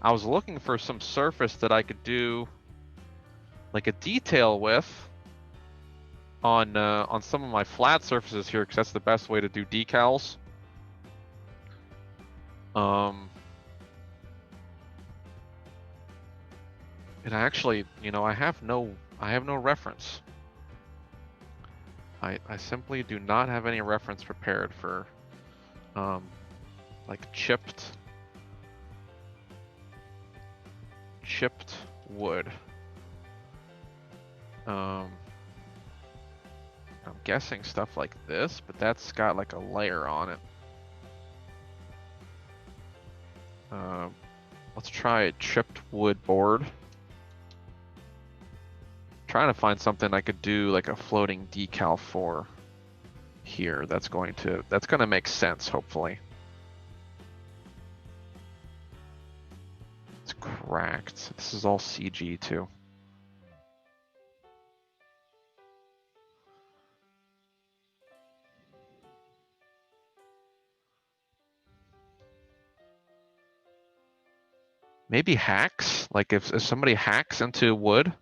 I was looking for some surface that I could do like a detail with on some of my flat surfaces here, because that's the best way to do decals. And actually, you know, I have no reference. I simply do not have any reference prepared for like chipped wood. I'm guessing stuff like this, but that's got like a layer on it. Let's try a chipped wood board. Trying to find something I could do like a floating decal for here. That's gonna make sense, hopefully. It's cracked. This is all CG too. Maybe hacks? Like if somebody hacks into wood.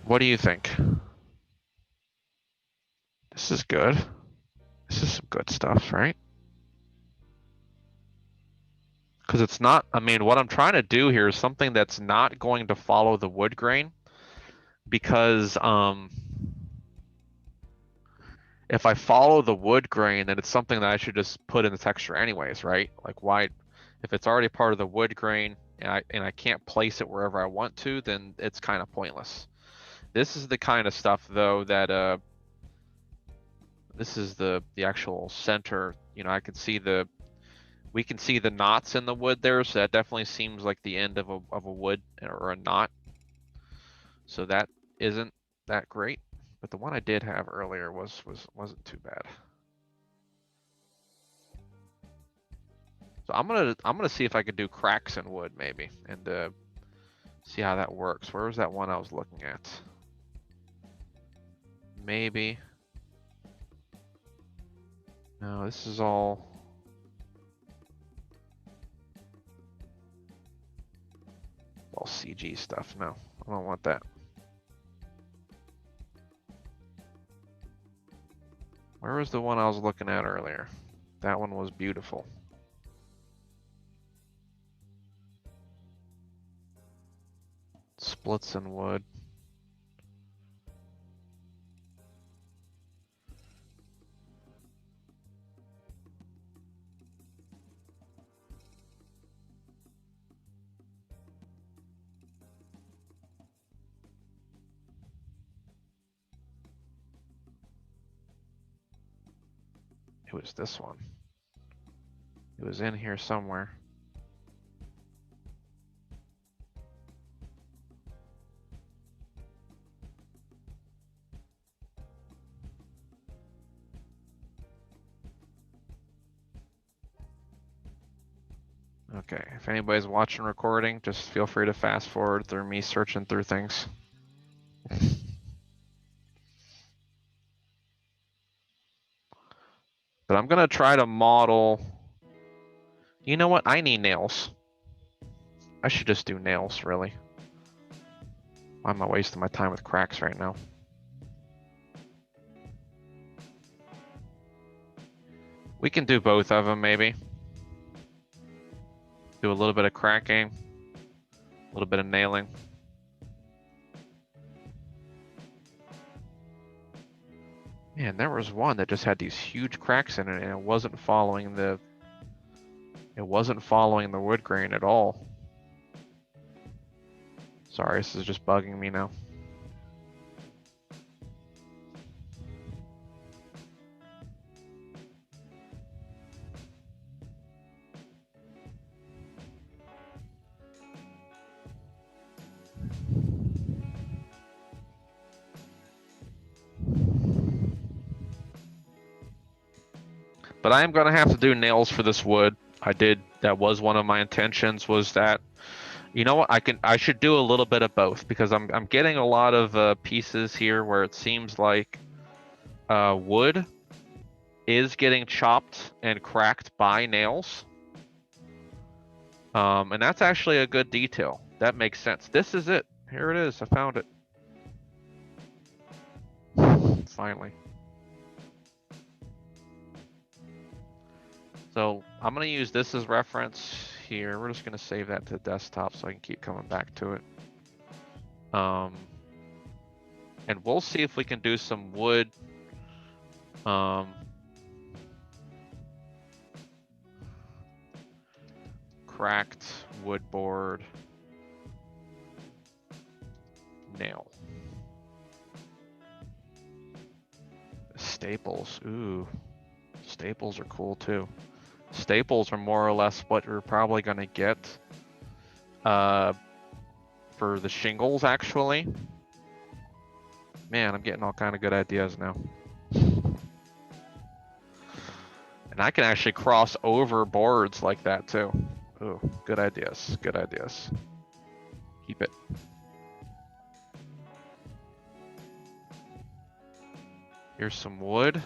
What do you think? This is good. This is some good stuff, right? Because it's not, I mean, what I'm trying to do here is something that's not going to follow the wood grain, because if I follow the wood grain, then it's something that I should just put in the texture anyways, right? Like why, if it's already part of the wood grain and I can't place it wherever I want to, then it's kind of pointless. This is the kind of stuff though that this is the actual center. You know, we can see the knots in the wood there, so that definitely seems like the end of a wood or a knot. So that isn't that great, but the one I did have earlier wasn't too bad. So I'm gonna see if I could do cracks in wood maybe, and see how that works. Where was that one I was looking at? Maybe. No, this is all CG stuff. No, I don't want that. Where was the one I was looking at earlier? That one was beautiful. Splits in wood. It was this one. It was in here somewhere. Okay, if anybody's watching recording, just feel free to fast forward through me searching through things. But I'm gonna try to model. You know what? I need nails. I should just do nails, really. Why am I wasting my time with cracks right now? We can do both of them, maybe. Do a little bit of cracking, a little bit of nailing. Man, there was one that just had these huge cracks in it, and it wasn't following the wood grain at all. Sorry, this is just bugging me now. But I am going to have to do nails for this wood. That was one of my intentions, was that, You know what? I should do a little bit of both because I'm getting a lot of pieces here where it seems like wood is getting chopped and cracked by nails. And that's actually a good detail. That makes sense. This is it. Here it is. I found it. Finally. So I'm going to use this as reference here. We're just going to save that to the desktop so I can keep coming back to it. And we'll see if we can do some wood. Cracked wood board nail. Staples. Ooh. Staples are cool too. Staples are more or less what you're probably going to get for the shingles, actually. Man, I'm getting all kind of good ideas now. And I can actually cross over boards like that too. Ooh, good ideas. Good ideas. Keep it. Here's some wood.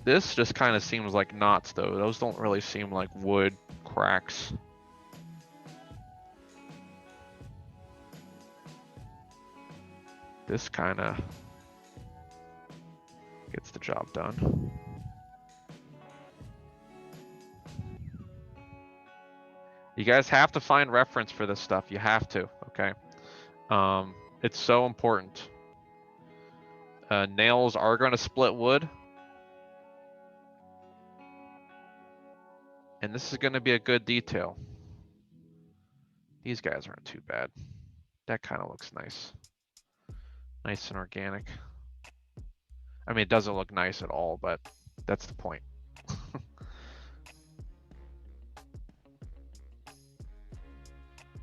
This just kind of seems like knots though. Those don't really seem like wood cracks. This kind of gets the job done. You guys have to find reference for this stuff. You have to, okay? It's so important. Nails are going to split wood. And this is going to be a good detail. These guys aren't too bad. That kind of looks nice. Nice and organic. I mean, it doesn't look nice at all, but that's the point.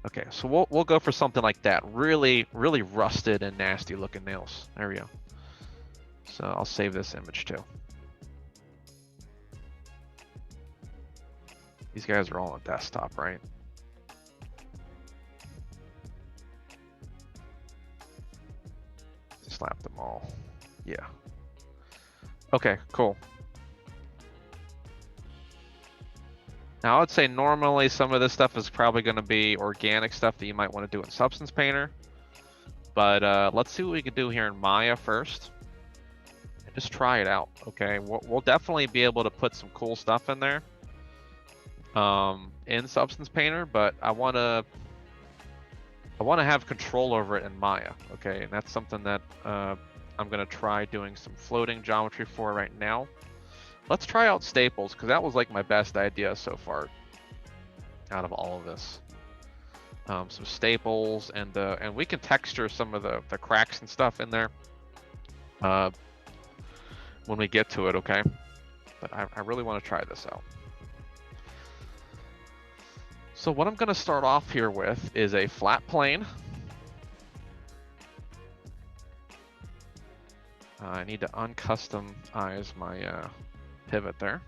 Okay, so we'll go for something like that. Really, really rusted and nasty looking nails. There we go. So I'll save this image too. These guys are all on desktop, right? Slap them all. Yeah. Okay, cool. Now I would say normally some of this stuff is probably going to be organic stuff that you might want to do in Substance Painter. But let's see what we can do here in Maya first. And just try it out, okay? We'll definitely be able to put some cool stuff in there in Substance Painter, but I want to have control over it in Maya, okay? And that's something that I'm going to try doing some floating geometry for right now. Let's try out staples, because that was like my best idea so far out of all of this. Some staples, and we can texture some of the cracks and stuff in there when we get to it, okay? But I really want to try this out. So what I'm going to start off here with is a flat plane. I need to uncustomize my pivot there.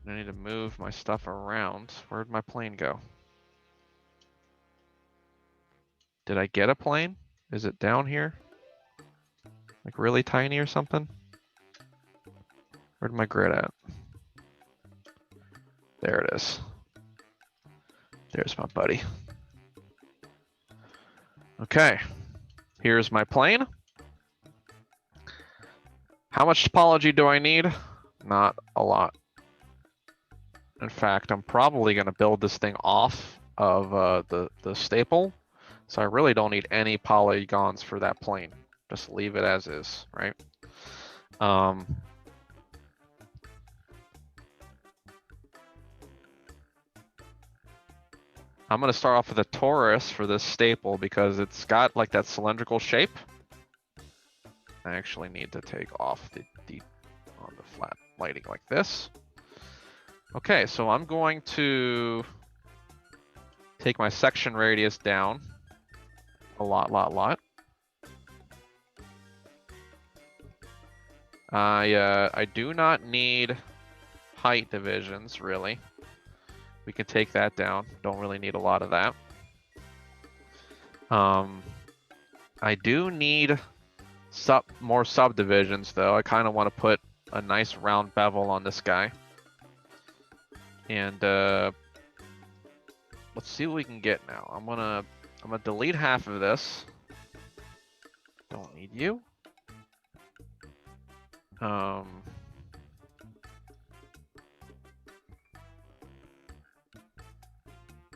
I need to move my stuff around. Where'd my plane go? Did I get a plane? Is it down here? Like really tiny or something? Where'd my grid at? There it is. There's my buddy. Okay, here's my plane. How much topology do I need? Not a lot. In fact, I'm probably going to build this thing off of the staple. So I really don't need any polygons for that plane. Just leave it as is, right? I'm going to start off with a torus for this staple because it's got like that cylindrical shape. I actually need to take off the on the flat lighting like this. Okay, so I'm going to take my section radius down a lot. I do not need height divisions, really. We can take that down. Don't really need a lot of that. I do need more subdivisions, though. I kind of want to put a nice round bevel on this guy. And let's see what we can get now. I'm gonna delete half of this. Don't need you.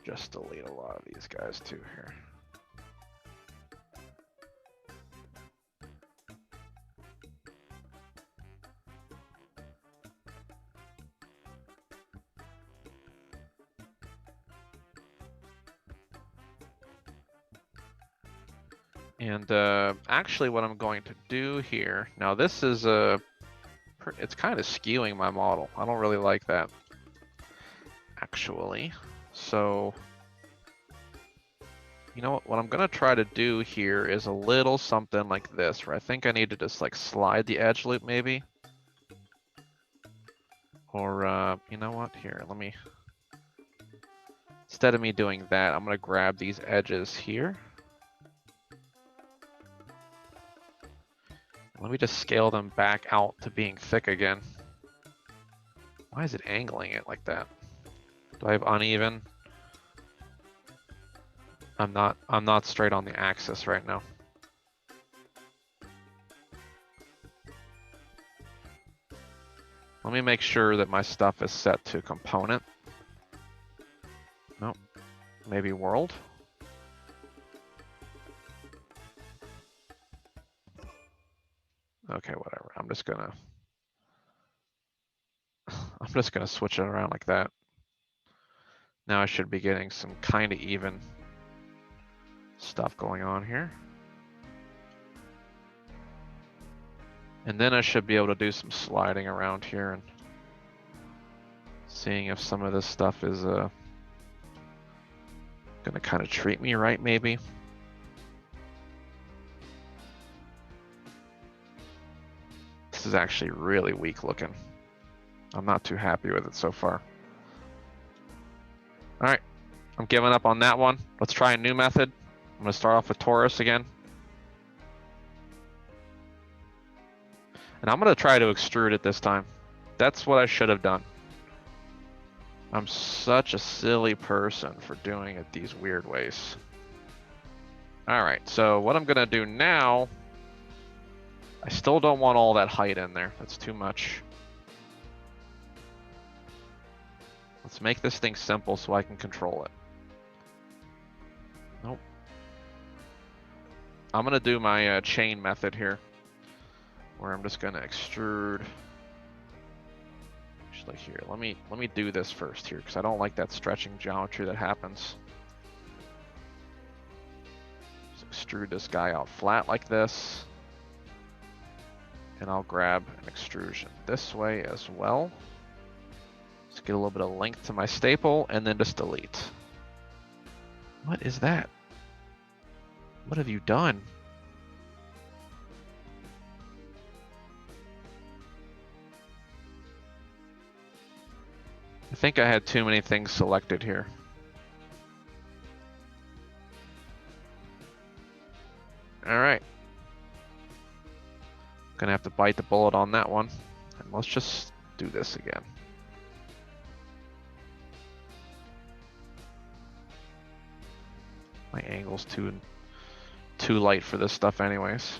Just delete a lot of these guys too here. And actually what I'm going to do here, now this is it's kind of skewing my model. I don't really like that, actually. So, you know what I'm gonna try to do here is a little something like this, where I think I need to just like slide the edge loop maybe. Or, you know what, here, instead of me doing that, I'm gonna grab these edges here. Let me just scale them back out to being thick again. Why is it angling it like that? Do I have uneven? I'm not straight on the axis right now. Let me make sure that my stuff is set to component. Nope. Maybe world. Okay, whatever. I'm just gonna switch it around like that. Now I should be getting some kind of even stuff going on here. And then I should be able to do some sliding around here and seeing if some of this stuff is gonna kind of treat me right, maybe. This is actually really weak looking. I'm not too happy with it so far. All right, I'm giving up on that one. Let's try a new method. I'm gonna start off with torus again. And I'm gonna try to extrude it this time. That's what I should have done. I'm such a silly person for doing it these weird ways. All right, so what I'm gonna do now, I still don't want all that height in there. That's too much. Let's make this thing simple so I can control it. Nope. I'm gonna do my chain method here, where I'm just gonna extrude. Actually, here, let me do this first here, because I don't like that stretching geometry that happens. Just extrude this guy out flat like this. And I'll grab an extrusion this way as well. Just get a little bit of length to my staple, and then just delete. What is that? What have you done? I think I had too many things selected here. All right. Gonna have to bite the bullet on that one. And let's just do this again. My angle's too light for this stuff anyways.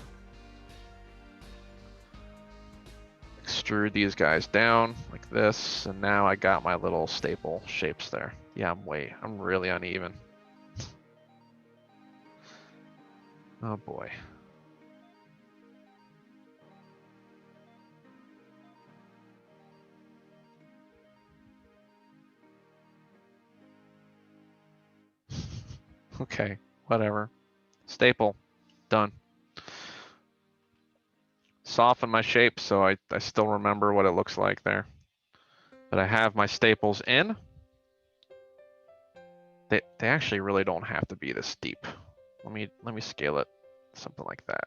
Extrude these guys down like this, and now I got my little staple shapes there. Yeah, I'm really uneven. Oh boy. Okay, whatever. Staple, done. Soften my shape so I still remember what it looks like there. But I have my staples in. They actually really don't have to be this deep. Let me scale it, something like that.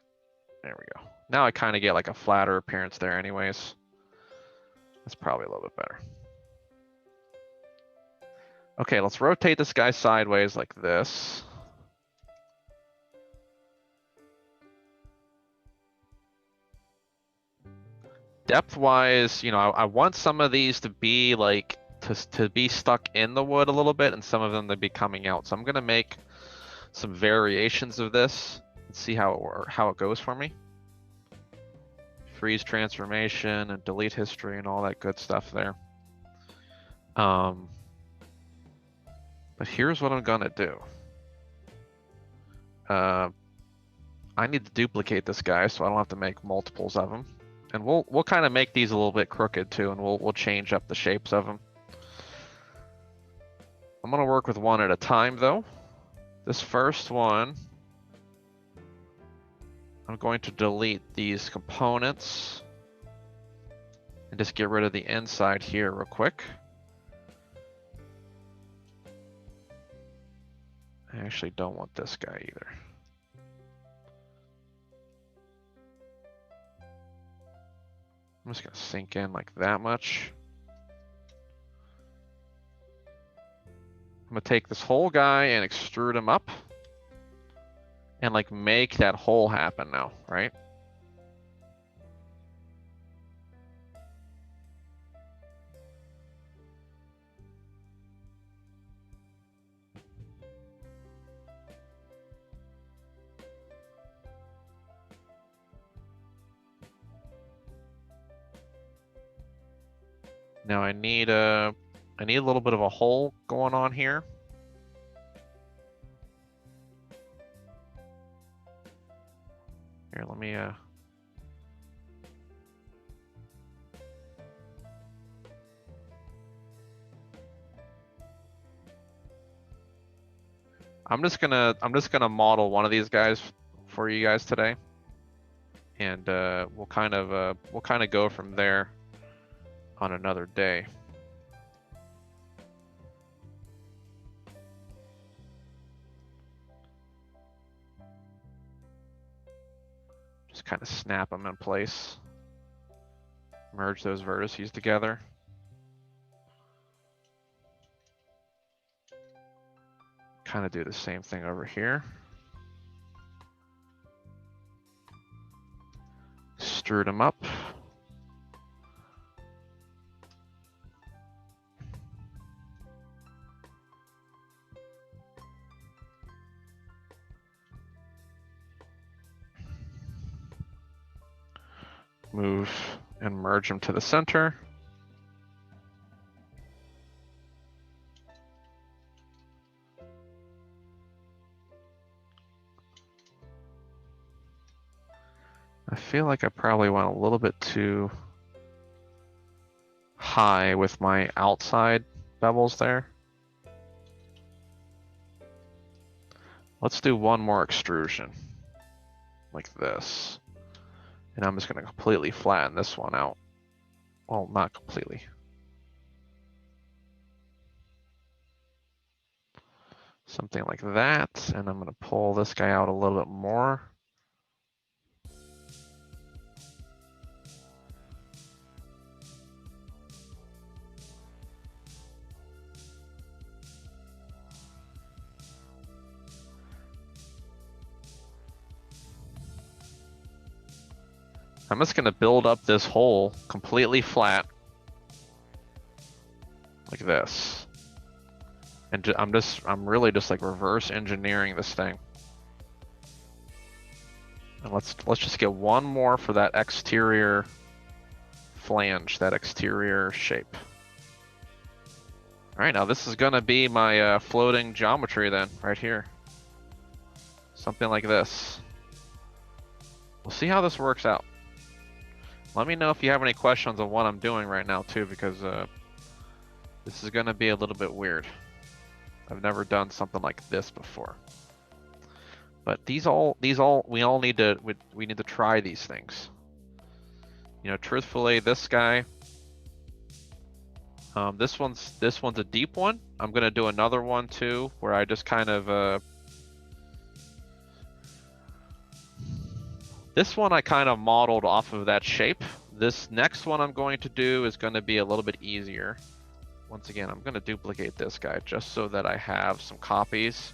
There we go. Now I kind of get like a flatter appearance there anyways. That's probably a little bit better. Okay, let's rotate this guy sideways like this. Depth-wise, you know, I want some of these to be like, to be stuck in the wood a little bit and some of them to be coming out. So I'm gonna make some variations of this and see how it goes for me. Freeze transformation and delete history and all that good stuff there. But here's what I'm gonna do. I need to duplicate this guy so I don't have to make multiples of him. And we'll kind of make these a little bit crooked too, and we'll change up the shapes of them. I'm gonna work with one at a time though. This first one, I'm going to delete these components and just get rid of the inside here real quick. I actually don't want this guy either. I'm just gonna sink in like that much. I'm gonna take this whole guy and extrude him up and like make that hole happen now, right? Now I need a little bit of a hole going on here. Here, let me I'm just gonna model one of these guys for you guys today, and we'll kind of go from there on another day. Just kind of snap them in place. Merge those vertices together. Kind of do the same thing over here. Extrude them up. Move and merge them to the center. I feel like I probably went a little bit too high with my outside bevels there. Let's do one more extrusion like this. And I'm just going to completely flatten this one out. Well, not completely. Something like that. And I'm going to pull this guy out a little bit more. I'm just going to build up this hole completely flat like this. And I'm really just like reverse engineering this thing. And let's just get one more for that exterior flange, that exterior shape. All right, now this is going to be my floating geometry then, right here. Something like this. We'll see how this works out. Let me know if you have any questions on what I'm doing right now too, because this is going to be a little bit weird. I've never done something like this before. But we all need to try these things. You know, truthfully, this guy, this one's a deep one. I'm gonna do another one too, where I just kind of This one I kind of modeled off of that shape. This next one I'm going to do is going to be a little bit easier. Once again, I'm going to duplicate this guy just so that I have some copies.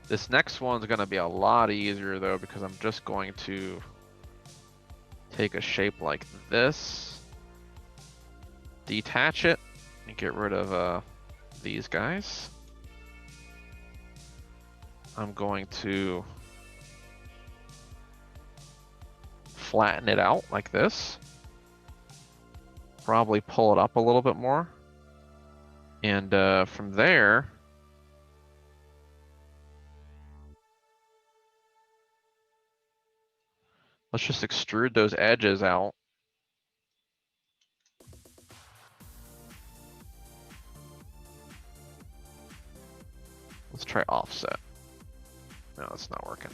This next one's going to be a lot easier though, because I'm just going to take a shape like this, detach it, and get rid of these guys. I'm going to flatten it out like this. Probably pull it up a little bit more. And from there, let's just extrude those edges out. Let's try offset. No, it's not working.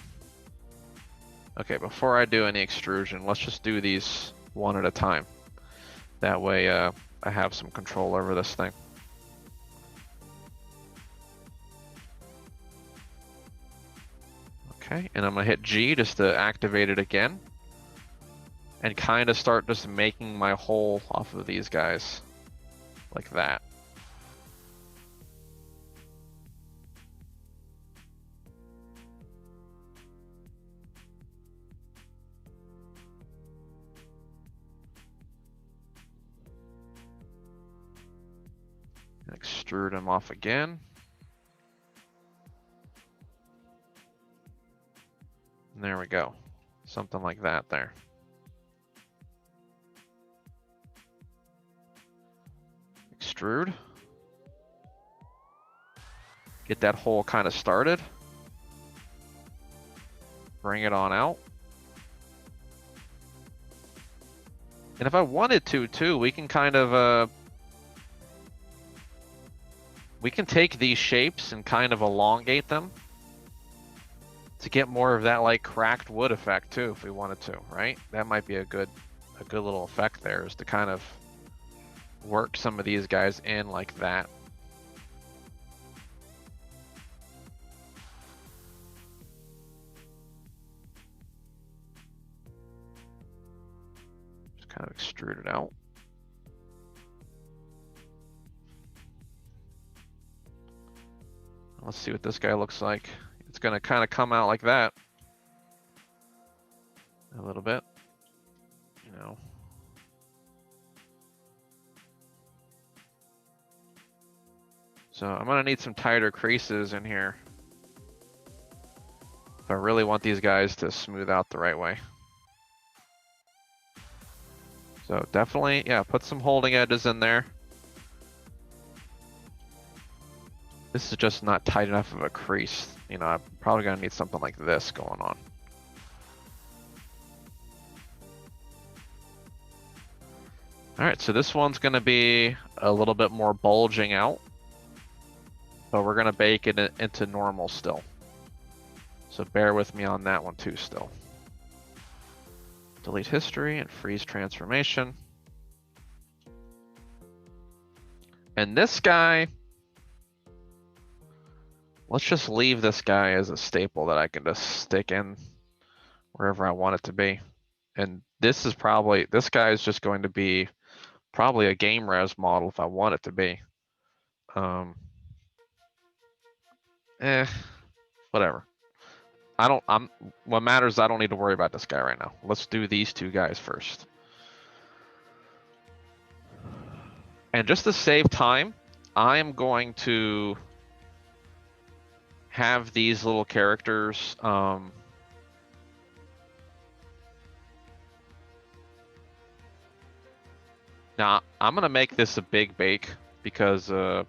Okay, before I do any extrusion, let's just do these one at a time. That way I have some control over this thing. Okay, and I'm gonna hit G just to activate it again. And kind of start just making my hole off of these guys. Like that. Extrude them off again. And there we go. Something like that there. Extrude. Get that hole kind of started. Bring it on out. And if I wanted to too, we can kind of we can take these shapes and kind of elongate them to get more of that like cracked wood effect too, if we wanted to, right? That might be a good little effect there, is to kind of work some of these guys in like that. Just kind of extrude it out. Let's see what this guy looks like. It's gonna kind of come out like that. A little bit, you know. So I'm gonna need some tighter creases in here if I really want these guys to smooth out the right way. So definitely, yeah, put some holding edges in there. This is just not tight enough of a crease. You know, I'm probably gonna need something like this going on. All right, so this one's gonna be a little bit more bulging out, but we're gonna bake it into normal still. So bear with me on that one too still. Delete history and freeze transformation. And this guy, let's just leave this guy as a staple that I can just stick in wherever I want it to be. And this is probably, this guy is just going to be probably a game res model if I want it to be. Whatever. What matters is I don't need to worry about this guy right now. Let's do these two guys first. And just to save time, I am going to have these little characters now I'm gonna make this a big bake because did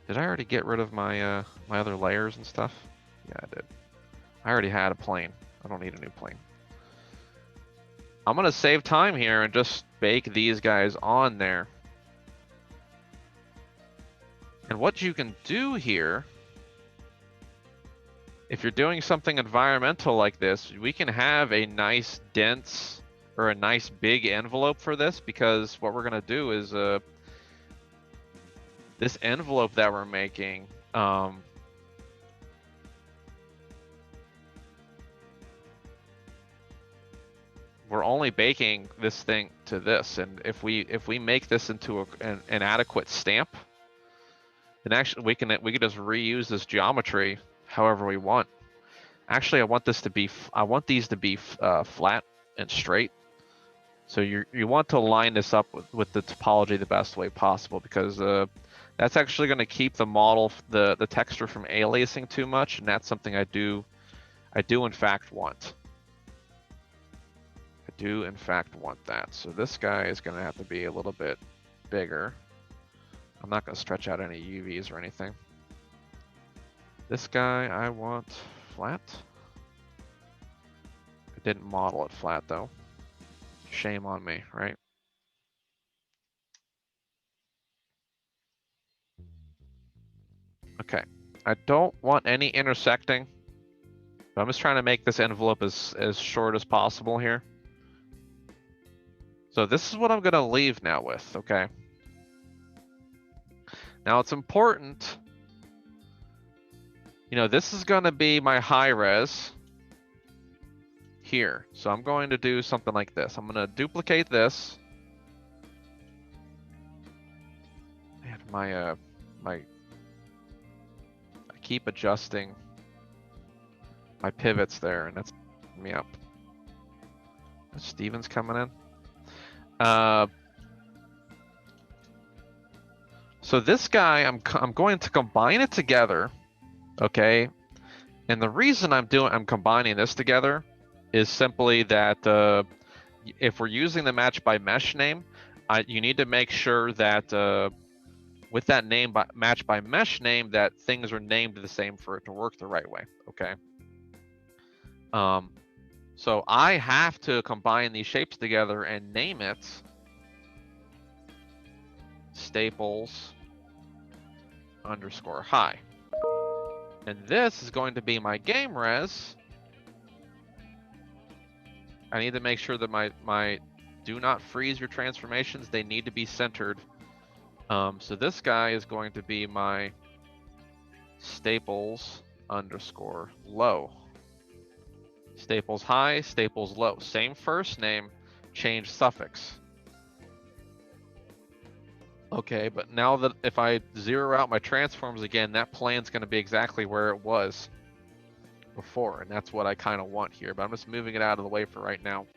I already get rid of my my other layers and stuff? Yeah, I did. I already had a plane. I don't need a new plane. I'm gonna save time here and just bake these guys on there. And what you can do here, if you're doing something environmental like this, we can have a nice dense or a nice big envelope for this, because what we're gonna do is this envelope that we're making, we're only baking this thing to this, and if we make this into an adequate stamp, then actually we can just reuse this geometry however we want. Actually, I want these to be flat and straight. So you want to line this up with the topology the best way possible, because that's actually going to keep the model, the texture from aliasing too much, and that's something I do in fact want. I do in fact want that. So this guy is going to have to be a little bit bigger. I'm not going to stretch out any UVs or anything. This guy I want flat. I didn't model it flat though. Shame on me, right? Okay, I don't want any intersecting. I'm just trying to make this envelope as short as possible here. So this is what I'm gonna leave now with, okay? Now it's important, you know, this is gonna be my high res here. So I'm going to do something like this. I'm gonna duplicate this. And I keep adjusting my pivots there, and that's me up. Steven's coming in. So this guy, I'm going to combine it together, okay? And the reason I'm combining this together is simply that if we're using the match by mesh name, you need to make sure that with that name match by mesh name, that things are named the same for it to work the right way, okay? So I have to combine these shapes together and name it staples underscore high. And this is going to be my game res. I need to make sure that my do not freeze your transformations. They need to be centered. So this guy is going to be my staples underscore low. Staples high, staples low. Same first name, change suffix. Okay, but now that if I zero out my transforms again, that plane's going to be exactly where it was before, and that's what I kind of want here, but I'm just moving it out of the way for right now.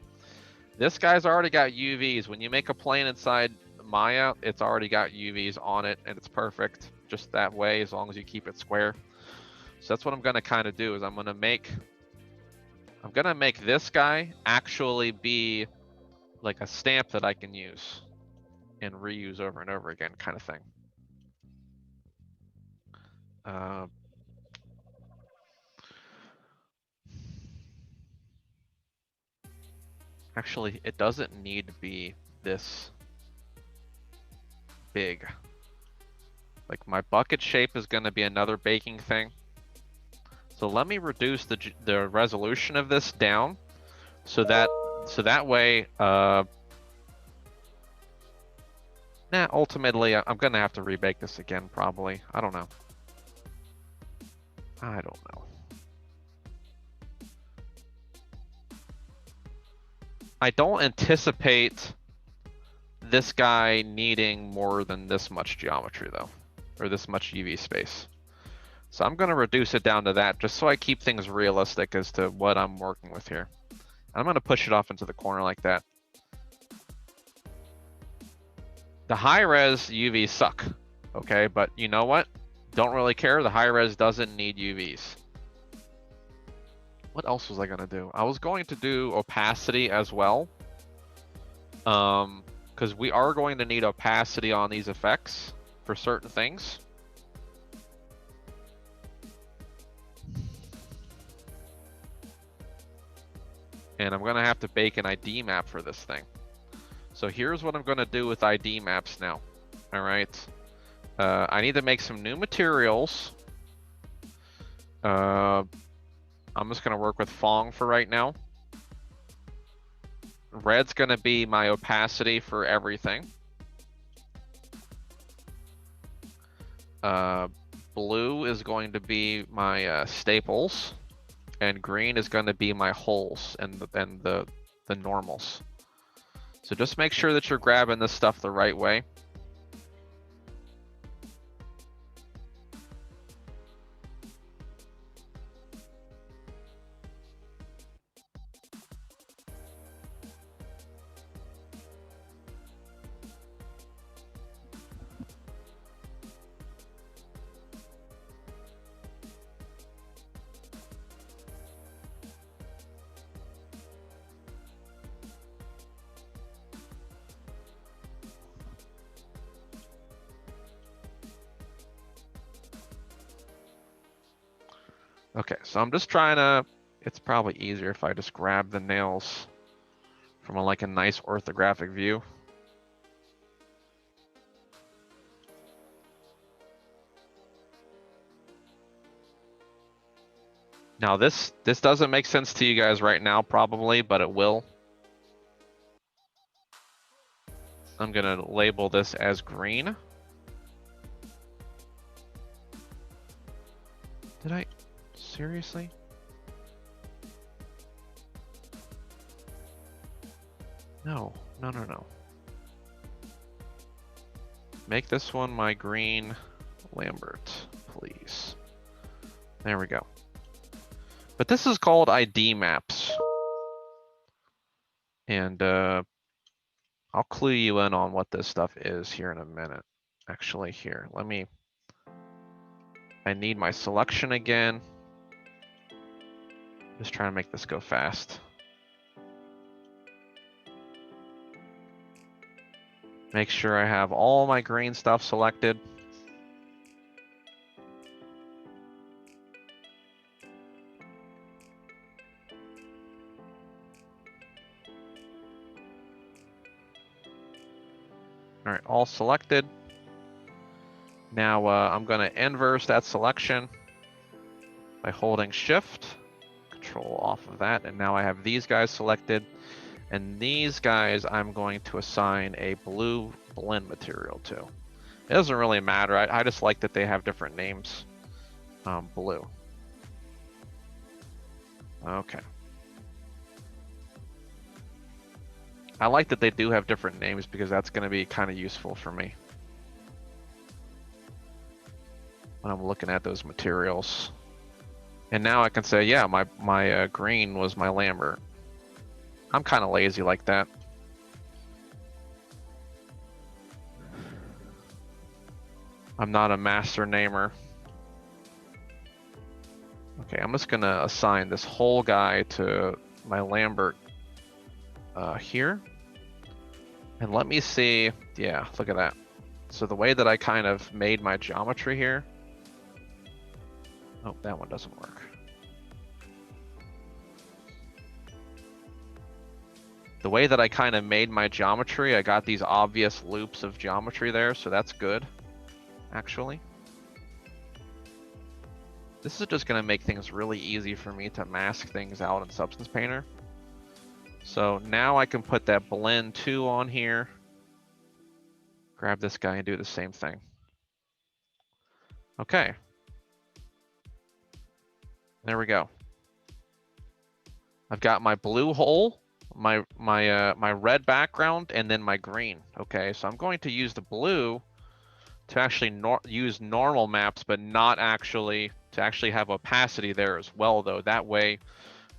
This guy's already got UVs. When you make a plane inside Maya, it's already got UVs on it, and it's perfect just that way as long as you keep it square. So that's what I'm going to kind of do, is I'm going to make this guy actually be like a stamp that I can use and reuse over and over again, kind of thing. Actually, it doesn't need to be this big. Like my bucket shape is going to be another baking thing. So let me reduce the resolution of this down so that way, ultimately I'm going to have to rebake this again probably. I don't know. I don't anticipate this guy needing more than this much geometry though, or this much UV space. So I'm going to reduce it down to that just so I keep things realistic as to what I'm working with here. I'm going to push it off into the corner like that. The high res UVs suck, okay? But you know what? Don't really care. The high res doesn't need UVs. What else was I going to do? I was going to do opacity as well. Because we are going to need opacity on these effects for certain things. And I'm going to have to bake an ID map for this thing. So here's what I'm going to do with ID maps now. All right. I need to make some new materials. I'm just going to work with Fong for right now. Red's going to be my opacity for everything. Blue is going to be my staples, and green is going to be my holes and the normals. So just make sure that you're grabbing this stuff the right way. Okay, so I'm just trying to, it's probably easier if I just grab the nails from like a nice orthographic view. Now this doesn't make sense to you guys right now probably, but it will. I'm gonna label this as green. Did I, seriously? No. Make this one my green Lambert, please. There we go. But this is called ID maps. And I'll clue you in on what this stuff is here in a minute. Actually, here, I need my selection again. Just trying to make this go fast. Make sure I have all my green stuff selected. All right, all selected. Now I'm gonna inverse that selection by holding Shift, Control off of that, and now I have these guys selected. And these guys I'm going to assign a blue blend material to. It doesn't really matter. I just like that they have different names. Blue. Okay. I like that they do have different names because that's going to be kind of useful for me when I'm looking at those materials. And now I can say, yeah, my green was my Lambert. I'm kind of lazy like that. I'm not a master namer. Okay, I'm just gonna assign this whole guy to my Lambert here. And let me see, yeah, look at that. So the way that I kind of made my geometry here. Oh, that one doesn't work. The way that I kind of made my geometry, I got these obvious loops of geometry there, so that's good, actually. This is just gonna make things really easy for me to mask things out in Substance Painter. So now I can put that blend 2 on here, grab this guy and do the same thing. Okay. There we go. I've got my blue hole, my red background, and then my green. Okay, so I'm going to use the blue to actually use normal maps, but not actually to actually have opacity there as well, though. That way,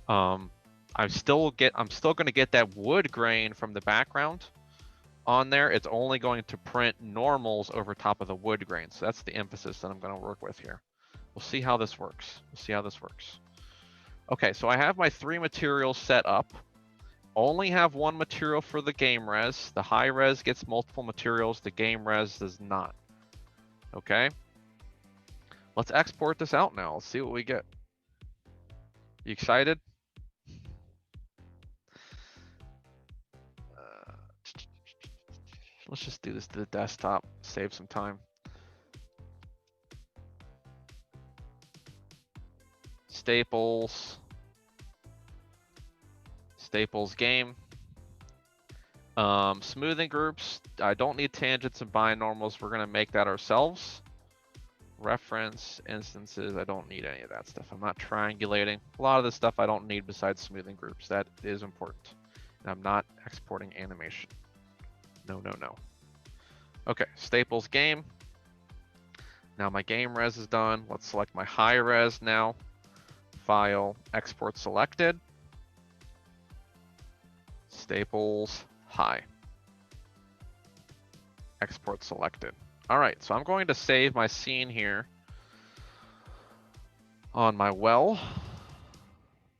I'm still going to get that wood grain from the background on there. It's only going to print normals over top of the wood grain. So that's the emphasis that I'm going to work with here. We'll see how this works. Okay, so I have my 3 materials set up. Only have 1 material for the game res. The high res gets multiple materials. The game res does not. Okay. Let's export this out now. Let's see what we get. You excited? Let's just do this to the desktop, save some time. Staples game. Smoothing groups. I don't need tangents and binormals. We're gonna make that ourselves. reference, instances, I don't need any of that stuff. I'm not triangulating. A lot of this stuff I don't need besides smoothing groups. That is important. And I'm not exporting animation. No, no, no. Okay, Staples game. Now my game res is done. Let's select my high res now. File, export selected. Staples, high. Export selected. All right, so I'm going to save my scene here on my well.